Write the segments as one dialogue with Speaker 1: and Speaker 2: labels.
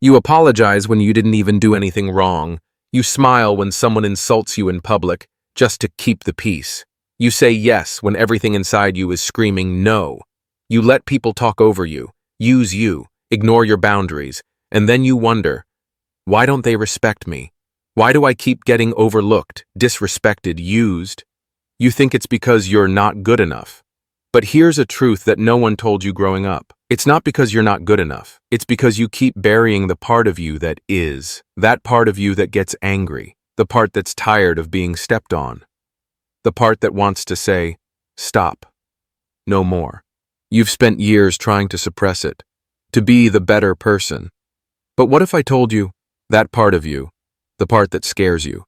Speaker 1: You apologize when you didn't even do anything wrong. You smile when someone insults you in public, just to keep the peace. You say yes when everything inside you is screaming no. You let people talk over you, use you, ignore your boundaries, and then you wonder, why don't they respect me? Why do I keep getting overlooked, disrespected, used? You think it's because you're not good enough. But here's a truth that no one told you growing up. It's not because you're not good enough. It's because you keep burying the part of you that is, that part of you that gets angry, the part that's tired of being stepped on, the part that wants to say, stop, no more. You've spent years trying to suppress it, to be the better person. But what if I told you that part of you, the part that scares you,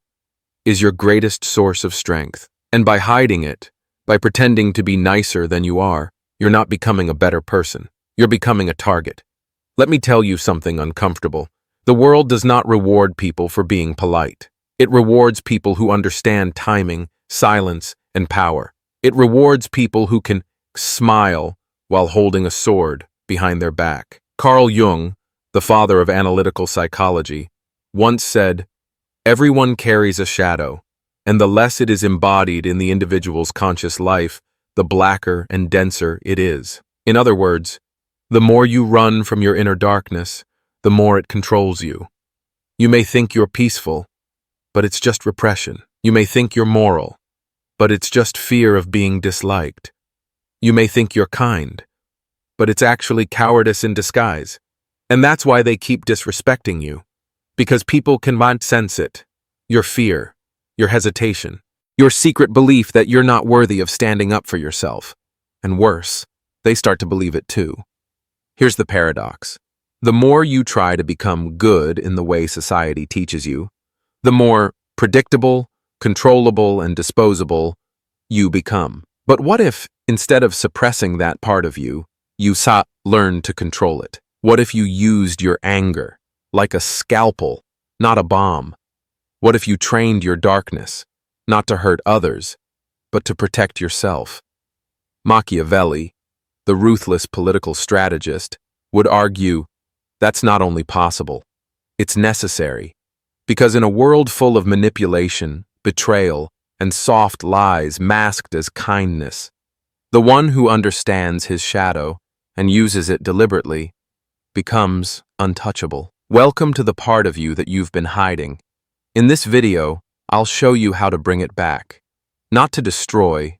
Speaker 1: is your greatest source of strength? And by hiding it, by pretending to be nicer than you are, you're not becoming a better person. You're becoming a target. Let me tell you something uncomfortable. The world does not reward people for being polite. It rewards people who understand timing, silence, and power. It rewards people who can smile while holding a sword behind their back. Carl Jung, the father of analytical psychology, once said, "Everyone carries a shadow, and the less it is embodied in the individual's conscious life, the blacker and denser it is." In other words, the more you run from your inner darkness, the more it controls you. You may think you're peaceful, but it's just repression. You may think you're moral, but it's just fear of being disliked. You may think you're kind, but it's actually cowardice in disguise. And that's why they keep disrespecting you, because people cannot sense it. Your fear, your hesitation, your secret belief that you're not worthy of standing up for yourself. And worse, they start to believe it too. Here's the paradox. The more you try to become good in the way society teaches you, the more predictable, controllable, and disposable you become. But what if, instead of suppressing that part of you, you learned to control it? What if you used your anger like a scalpel, not a bomb? What if you trained your darkness, not to hurt others, but to protect yourself? Machiavelli, the ruthless political strategist, would argue that's not only possible, it's necessary. Because in a world full of manipulation, betrayal, and soft lies masked as kindness, the one who understands his shadow and uses it deliberately becomes untouchable. Welcome to the part of you that you've been hiding. In this video, I'll show you how to bring it back. Not to destroy,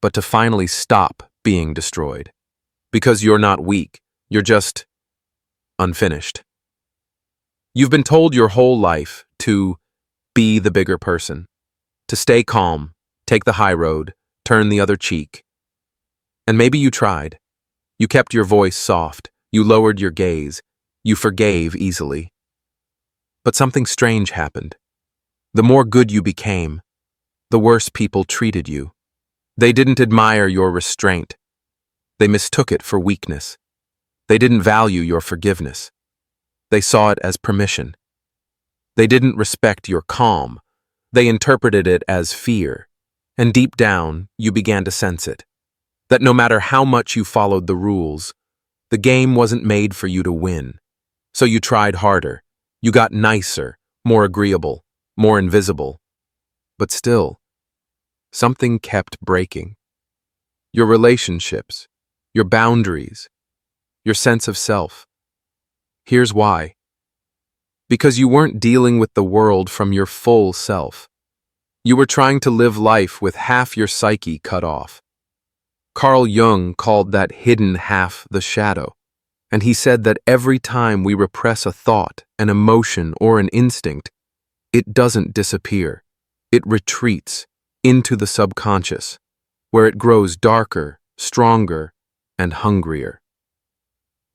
Speaker 1: but to finally stop being destroyed. Because you're not weak, you're just unfinished. You've been told your whole life to be the bigger person, to stay calm, take the high road, turn the other cheek. And maybe you tried. You kept your voice soft, you lowered your gaze, you forgave easily. But something strange happened. The more good you became, the worse people treated you. They didn't admire your restraint. They mistook it for weakness. They didn't value your forgiveness. They saw it as permission. They didn't respect your calm. They interpreted it as fear. And deep down, you began to sense it. That no matter how much you followed the rules, the game wasn't made for you to win. So you tried harder. You got nicer, more agreeable, more invisible. But still, something kept breaking. Your relationships, your boundaries, your sense of self. Here's why. Because you weren't dealing with the world from your full self. You were trying to live life with half your psyche cut off. Carl Jung called that hidden half the shadow, and he said that every time we repress a thought, an emotion, or an instinct, it doesn't disappear. It retreats into the subconscious, where it grows darker, stronger, and hungrier.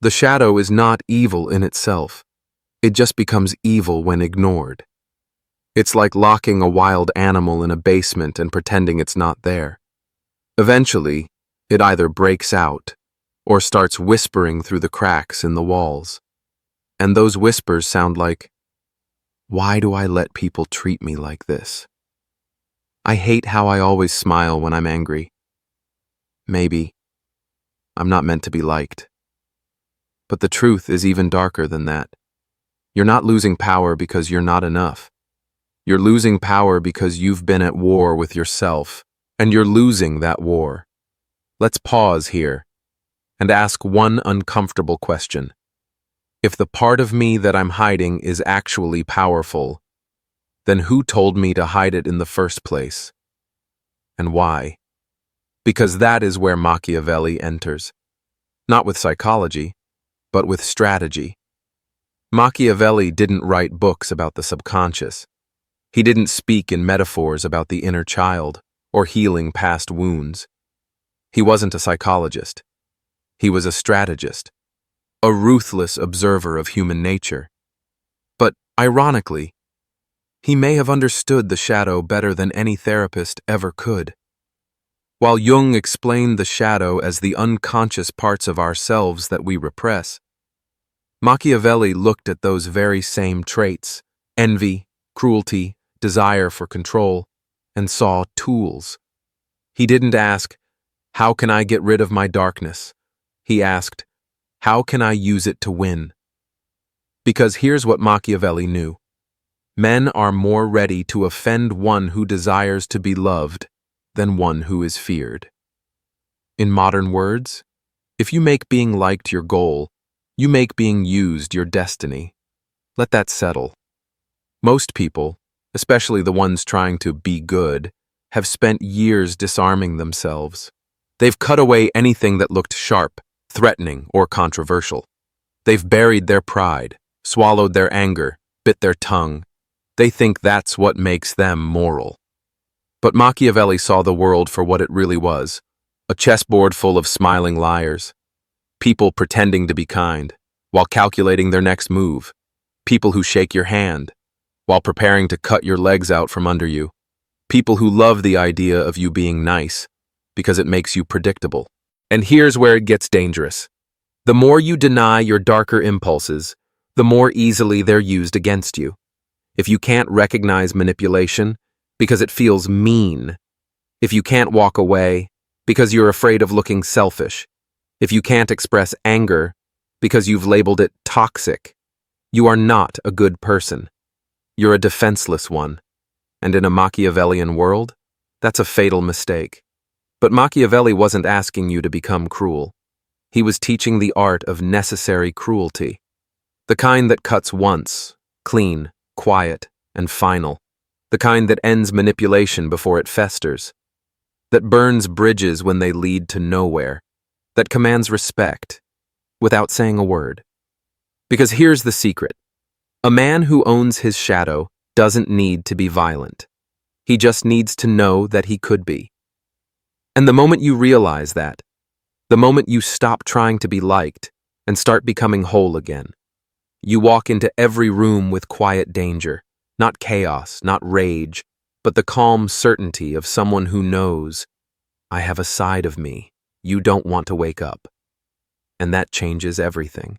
Speaker 1: The shadow is not evil in itself. It just becomes evil when ignored. It's like locking a wild animal in a basement and pretending it's not there. Eventually, it either breaks out or starts whispering through the cracks in the walls. And those whispers sound like, "Why do I let people treat me like this? I hate how I always smile when I'm angry. Maybe I'm not meant to be liked." But the truth is even darker than that. You're not losing power because you're not enough. You're losing power because you've been at war with yourself, and you're losing that war. Let's pause here and ask one uncomfortable question. If the part of me that I'm hiding is actually powerful, then who told me to hide it in the first place? And why? Because that is where Machiavelli enters. Not with psychology, but with strategy. Machiavelli didn't write books about the subconscious. He didn't speak in metaphors about the inner child or healing past wounds. He wasn't a psychologist. He was a strategist, a ruthless observer of human nature. But, ironically, he may have understood the shadow better than any therapist ever could. While Jung explained the shadow as the unconscious parts of ourselves that we repress, Machiavelli looked at those very same traits, envy, cruelty, desire for control, and saw tools. He didn't ask, "How can I get rid of my darkness?" He asked, "How can I use it to win?" Because here's what Machiavelli knew. Men are more ready to offend one who desires to be loved than one who is feared. In modern words, if you make being liked your goal, you make being used your destiny. Let that settle. Most people, especially the ones trying to be good, have spent years disarming themselves. They've cut away anything that looked sharp, threatening, or controversial. They've buried their pride, swallowed their anger, bit their tongue. They think that's what makes them moral. But Machiavelli saw the world for what it really was, a chessboard full of smiling liars. People pretending to be kind, while calculating their next move. People who shake your hand, while preparing to cut your legs out from under you. People who love the idea of you being nice, because it makes you predictable. And here's where it gets dangerous. The more you deny your darker impulses, the more easily they're used against you. If you can't recognize manipulation, because it feels mean. If you can't walk away, because you're afraid of looking selfish. If you can't express anger, because you've labeled it toxic. You are not a good person. You're a defenseless one. And in a Machiavellian world, that's a fatal mistake. But Machiavelli wasn't asking you to become cruel. He was teaching the art of necessary cruelty. The kind that cuts once, clean, quiet, and final. The kind that ends manipulation before it festers. That burns bridges when they lead to nowhere. That commands respect, without saying a word. Because here's the secret. A man who owns his shadow doesn't need to be violent. He just needs to know that he could be. And the moment you realize that, the moment you stop trying to be liked and start becoming whole again, you walk into every room with quiet danger, not chaos, not rage, but the calm certainty of someone who knows, I have a side of me you don't want to wake up. And that changes everything.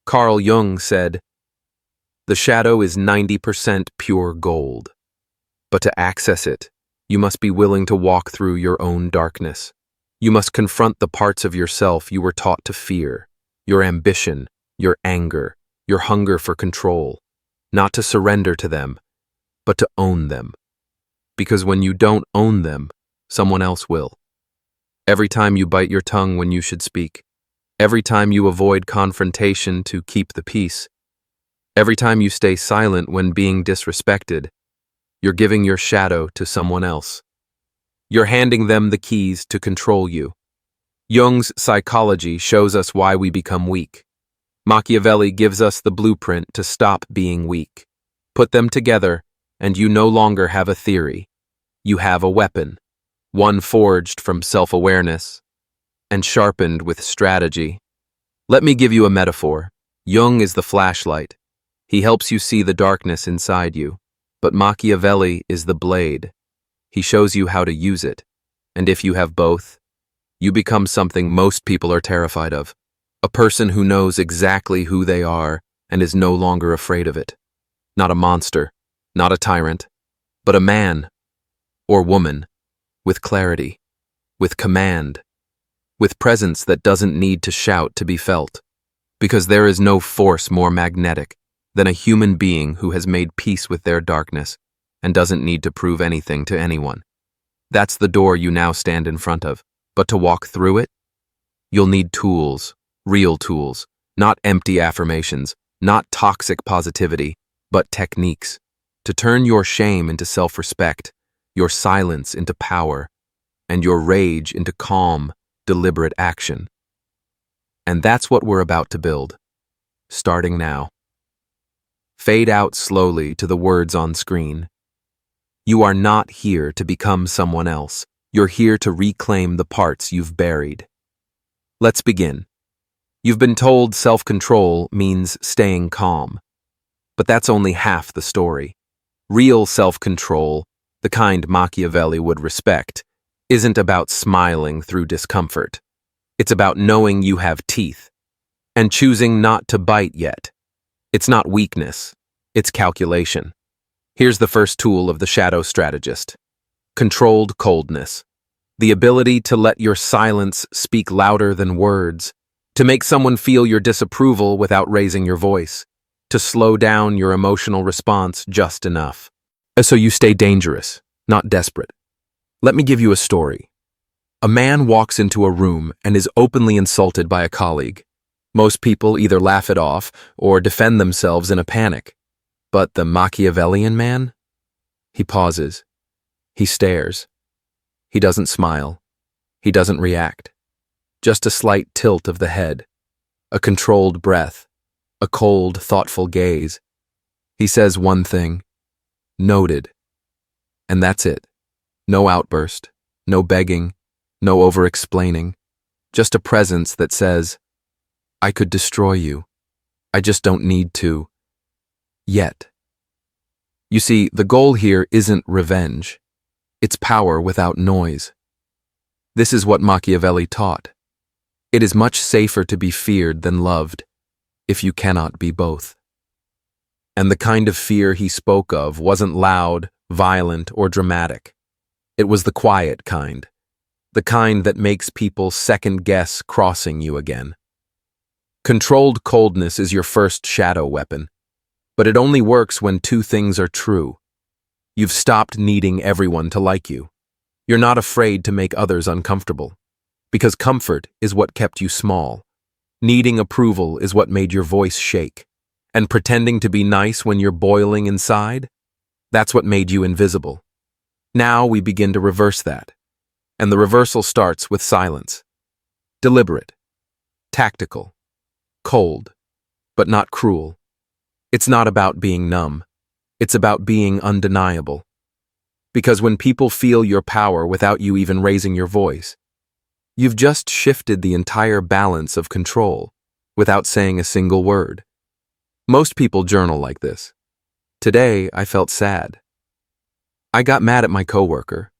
Speaker 1: Carl Jung said, "The shadow is 90% pure gold. But to access it, you must be willing to walk through your own darkness. You must confront the parts of yourself you were taught to fear, your ambition, your anger, your hunger for control, not to surrender to them, but to own them. Because when you don't own them, someone else will. Every time you bite your tongue when you should speak, every time you avoid confrontation to keep the peace, every time you stay silent when being disrespected, you're giving your shadow to someone else. You're handing them the keys to control you. Jung's psychology shows us why we become weak. Machiavelli gives us the blueprint to stop being weak. Put them together, and you no longer have a theory. You have a weapon, one forged from self-awareness and sharpened with strategy. Let me give you a metaphor. Jung is the flashlight. He helps you see the darkness inside you, but Machiavelli is the blade. He shows you how to use it, and if you have both, you become something most people are terrified of. A person who knows exactly who they are and is no longer afraid of it. Not a monster, not a tyrant, but a man or woman with clarity, with command, with presence that doesn't need to shout to be felt. Because there is no force more magnetic than a human being who has made peace with their darkness and doesn't need to prove anything to anyone. That's the door you now stand in front of, but to walk through it, you'll need tools, real tools, not empty affirmations, not toxic positivity, but techniques, to turn your shame into self-respect, your silence into power, and your rage into calm, deliberate action. And that's what we're about to build, starting now. Fade out slowly to the words on screen. You are not here to become someone else. You're here to reclaim the parts you've buried. Let's begin. You've been told self-control means staying calm. But that's only half the story. Real self-control, the kind Machiavelli would respect, isn't about smiling through discomfort. It's about knowing you have teeth and choosing not to bite yet. It's not weakness, it's calculation. Here's the first tool of the shadow strategist: controlled coldness. The ability to let your silence speak louder than words, to make someone feel your disapproval without raising your voice, to slow down your emotional response just enough. So you stay dangerous, not desperate. Let me give you a story. A man walks into a room and is openly insulted by a colleague. Most people either laugh it off or defend themselves in a panic. But the Machiavellian man? He pauses. He stares. He doesn't smile. He doesn't react. Just a slight tilt of the head, a controlled breath, a cold, thoughtful gaze. He says one thing: noted. And that's it. No outburst, no begging, no over-explaining, just a presence that says, I could destroy you. I just don't need to. Yet. You see, the goal here isn't revenge. It's power without noise. This is what Machiavelli taught. It is much safer to be feared than loved, if you cannot be both. And the kind of fear he spoke of wasn't loud, violent, or dramatic. It was the quiet kind, the kind that makes people second-guess crossing you again. Controlled coldness is your first shadow weapon, but it only works when two things are true. You've stopped needing everyone to like you. You're not afraid to make others uncomfortable, because comfort is what kept you small. Needing approval is what made your voice shake, and pretending to be nice when you're boiling inside, that's what made you invisible. Now we begin to reverse that, and the reversal starts with silence. Deliberate, tactical, cold, but not cruel. It's not about being numb. It's about being undeniable. Because when people feel your power without you even raising your voice, you've just shifted the entire balance of control without saying a single word. Most people journal like this. Today, I felt sad. I got mad at my coworker.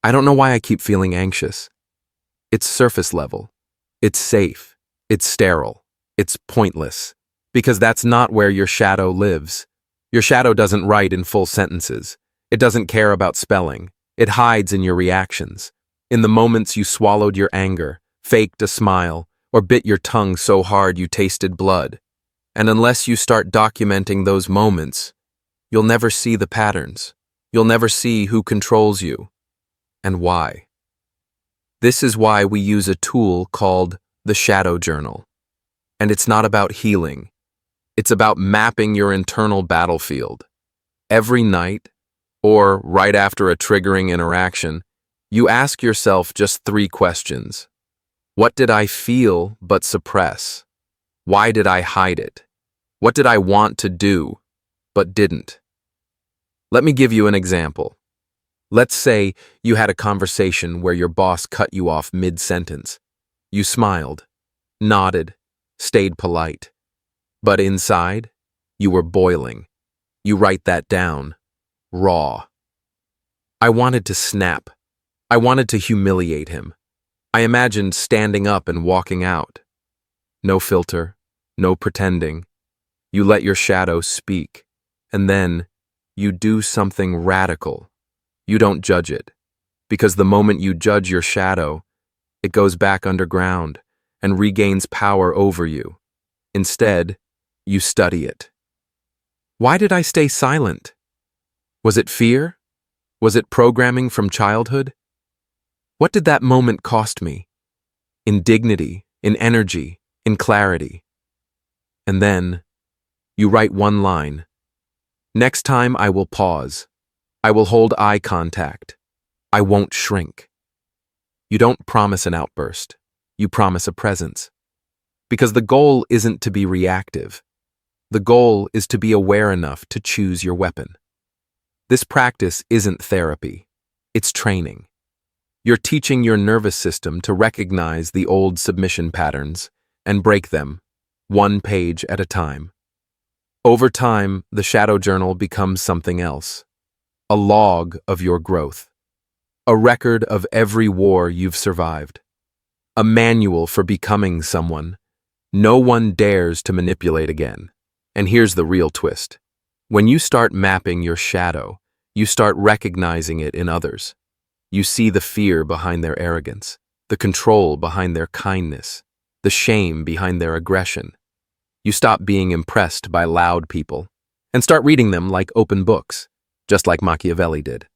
Speaker 1: I don't know why I keep feeling anxious. It's surface level. It's safe. It's sterile. It's pointless. Because that's not where your shadow lives. Your shadow doesn't write in full sentences. It doesn't care about spelling. It hides in your reactions. In the moments you swallowed your anger, faked a smile, or bit your tongue so hard you tasted blood. And unless you start documenting those moments, you'll never see the patterns. You'll never see who controls you and why. This is why we use a tool called the shadow journal. And it's not about healing. It's about mapping your internal battlefield. Every night, or right after a triggering interaction, you ask yourself just 3 questions. What did I feel but suppress? Why did I hide it? What did I want to do but didn't? Let me give you an example. Let's say you had a conversation where your boss cut you off mid-sentence. You smiled, nodded, stayed polite. But inside, you were boiling. You write that down. Raw. I wanted to snap. I wanted to humiliate him. I imagined standing up and walking out. No filter, no pretending. You let your shadow speak, and then you do something radical. You don't judge it, because the moment you judge your shadow, it goes back underground and regains power over you. Instead, you study it. Why did I stay silent? Was it fear? Was it programming from childhood? What did that moment cost me? In dignity, in energy, in clarity. And then, you write one line. Next time I will pause. I will hold eye contact. I won't shrink. You don't promise an outburst. You promise a presence. Because the goal isn't to be reactive. The goal is to be aware enough to choose your weapon. This practice isn't therapy. It's training. You're teaching your nervous system to recognize the old submission patterns and break them, one page at a time. Over time, the shadow journal becomes something else. A log of your growth. A record of every war you've survived. A manual for becoming someone no one dares to manipulate again. And here's the real twist. When you start mapping your shadow, you start recognizing it in others. You see the fear behind their arrogance, the control behind their kindness, the shame behind their aggression. You stop being impressed by loud people and start reading them like open books, just like Machiavelli did.